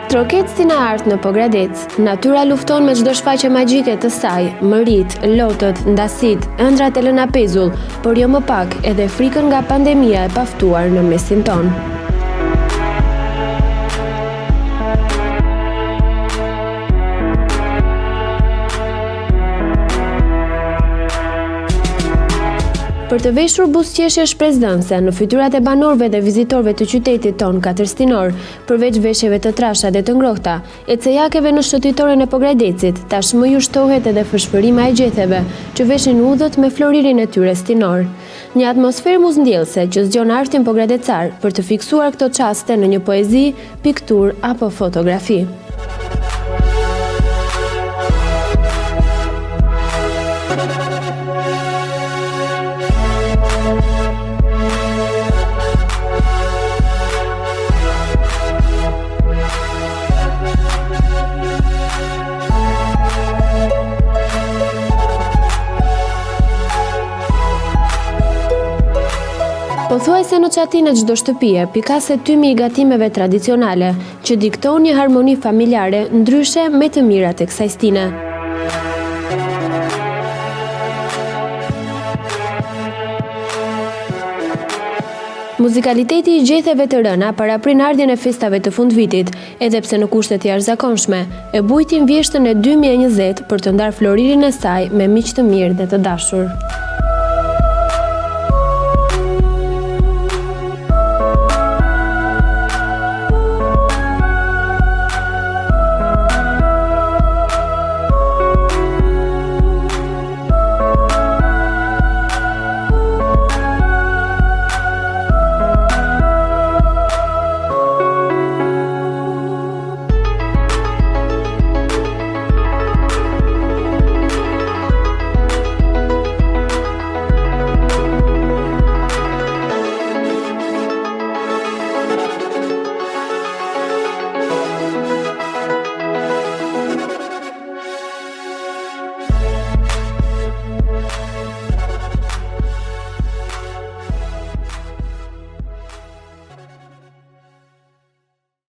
Troket si na art në Pogradec, natyra lufton me çdo shfaqje magjike të saj, mërit, lotët, ndasit, ëndrat e lëna pezull, por jo më pak edhe frikën nga pandemia e paftuar në mesin ton. Për të veshur buzëqeshje shpresdhënëse në fytyrat e banorëve dhe vizitorëve të qytetit ton katërstinor, përveç veshjeve të trasha dhe të ngrohta, ecejakeve në shëtitoren e Pogradecit, tashmë ju shtohet edhe fshpërima e gjetheve, që veshin udhët me floririn e tyre stinor. Një atmosferë muzndjellëse që zgjon artin pogradecar për të fiksuar këto çaste në një poezi, pikturë apo fotografi. Pothuajse në qatin e çdo shtëpie, pikase tymi i gatimeve tradicionale, që dikton një harmoni familjare ndryshe me të mirat e kësaj stine. Muzikaliteti i gjetheve të rëna paraprin ardhjen e festave të fundvitit, edhe pse në kushte të jashtëzakonshme, e bujtin vjeshtën e 2020 për të ndarë floririn e saj me miq të mirë dhe të dashur.